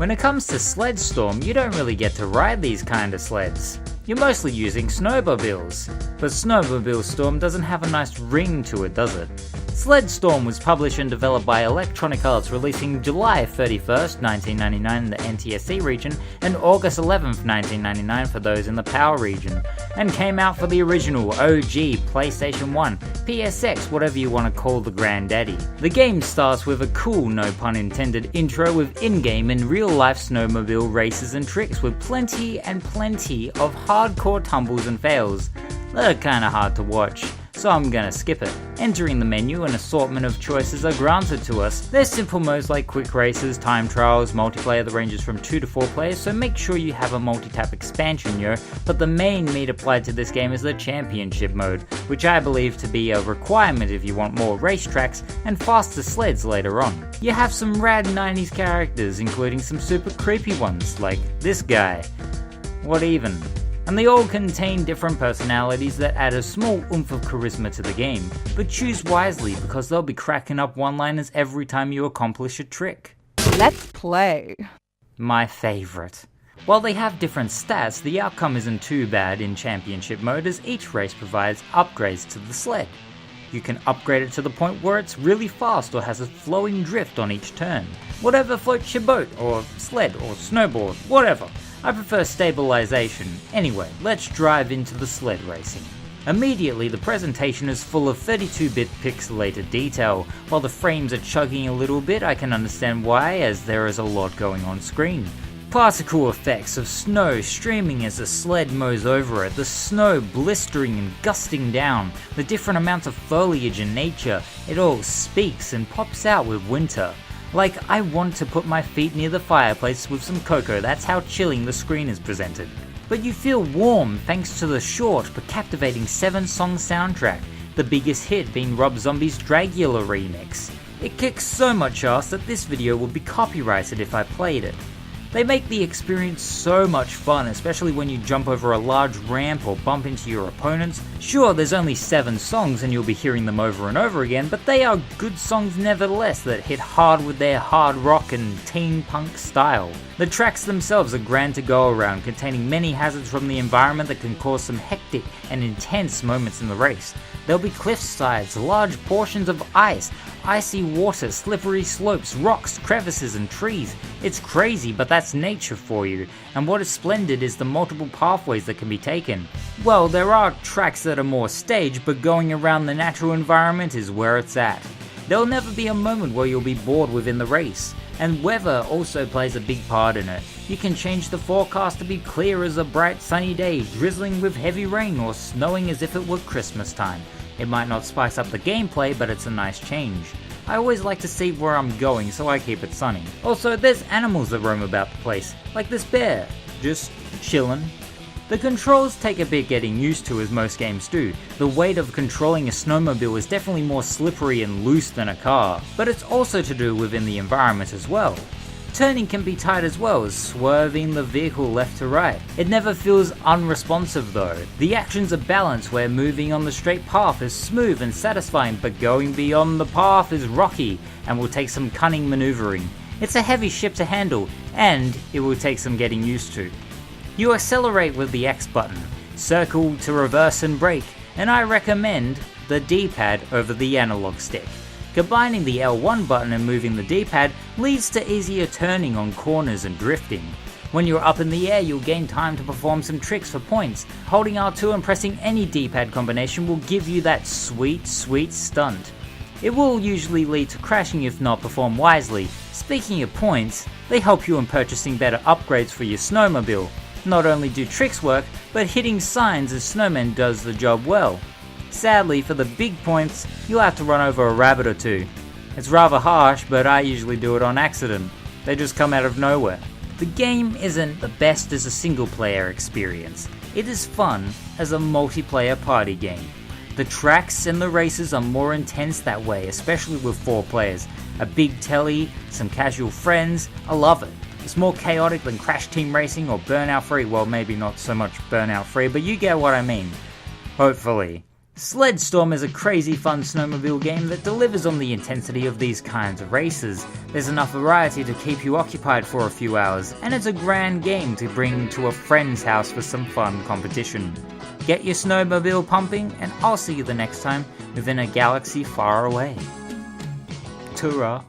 When it comes to Sled Storm, you don't really get to ride these kind of sleds. You're mostly using snowmobiles, but Snowmobile Storm doesn't have a nice ring to it, does it? Sled Storm was published and developed by Electronic Arts, releasing July 31st, 1999 in the NTSC region and August 11th, 1999 for those in the PAL region, and came out for the original OG PlayStation 1, PSX, whatever you want to call the granddaddy. The game starts with a cool, no pun intended, intro with in-game and real-life snowmobile races and tricks with plenty of hardcore tumbles and fails. They're kinda hard to watch, so I'm gonna skip it. Entering the menu, an assortment of choices are granted to us. There's simple modes like quick races, time trials, multiplayer that ranges from 2 to 4 players, so make sure you have a multi-tap expansion, yo. But the main meat applied to this game is the championship mode, which I believe to be a requirement if you want more racetracks and faster sleds later on. You have some rad 90s characters, including some super creepy ones, like this guy. What even? And they all contain different personalities that add a small oomph of charisma to the game, but choose wisely because they'll be cracking up one-liners every time you accomplish a trick. Let's play. My favorite. While they have different stats, the outcome isn't too bad in championship mode as each race provides upgrades to the sled. You can upgrade it to the point where it's really fast or has a flowing drift on each turn. Whatever floats your boat, or sled, or snowboard, whatever. I prefer stabilization. Anyway, let's drive into the sled racing. Immediately, the presentation is full of 32-bit pixelated detail. While the frames are chugging a little bit, I can understand why, as there is a lot going on screen. Particle effects of snow streaming as the sled mows over it, the snow blistering and gusting down, the different amounts of foliage in nature, it all speaks and pops out with winter. Like, I want to put my feet near the fireplace with some cocoa, that's how chilling the screen is presented. But you feel warm thanks to the short but captivating 7-song soundtrack, the biggest hit being Rob Zombie's Dragula remix. It kicks so much ass that this video would be copyrighted if I played it. They make the experience so much fun, especially when you jump over a large ramp or bump into your opponents. Sure, there's only 7 songs and you'll be hearing them over and over again, but they are good songs nevertheless that hit hard with their hard rock and teen punk style. The tracks themselves are grand to go around, containing many hazards from the environment that can cause some hectic and intense moments in the race. There'll be cliff sides, large portions of ice, icy water, slippery slopes, rocks, crevices and trees. It's crazy, but that's nature for you, and what is splendid is the multiple pathways that can be taken. Well, there are tracks that are more staged, but going around the natural environment is where it's at. There'll never be a moment where you'll be bored within the race, and weather also plays a big part in it. You can change the forecast to be clear as a bright sunny day, drizzling with heavy rain, or snowing as if it were Christmas time. It might not spice up the gameplay, but it's a nice change. I always like to see where I'm going, so I keep it sunny. Also, there's animals that roam about the place, like this bear, just chillin'. The controls take a bit getting used to, as most games do. The weight of controlling a snowmobile is definitely more slippery and loose than a car, but it's also to do within the environment as well. Turning can be tight as well as swerving the vehicle left to right. It never feels unresponsive though. The actions are balanced where moving on the straight path is smooth and satisfying, but going beyond the path is rocky and will take some cunning maneuvering. It's a heavy ship to handle, and it will take some getting used to. You accelerate with the X button, circle to reverse and brake, and I recommend the D-pad over the analog stick. Combining the L1 button and moving the D-pad leads to easier turning on corners and drifting. When you're up in the air, you'll gain time to perform some tricks for points. Holding R2 and pressing any D-pad combination will give you that sweet stunt. It will usually lead to crashing if not performed wisely. Speaking of points, they help you in purchasing better upgrades for your snowmobile. Not only do tricks work, but hitting signs as snowmen does the job well. Sadly, for the big points, you'll have to run over a rabbit or two. It's rather harsh, but I usually do it on accident. They just come out of nowhere. The game isn't the best as a single player experience. It is fun as a multiplayer party game. The tracks and the races are more intense that way, especially with 4 players. A big telly, some casual friends, I love it. It's more chaotic than Crash Team Racing or Burnout Free. Well, maybe not so much Burnout Free, but you get what I mean. Hopefully. Sled Storm is a crazy fun snowmobile game that delivers on the intensity of these kinds of races. There's enough variety to keep you occupied for a few hours, and it's a grand game to bring to a friend's house for some fun competition. Get your snowmobile pumping, and I'll see you the next time within a galaxy far away. Ta-ra.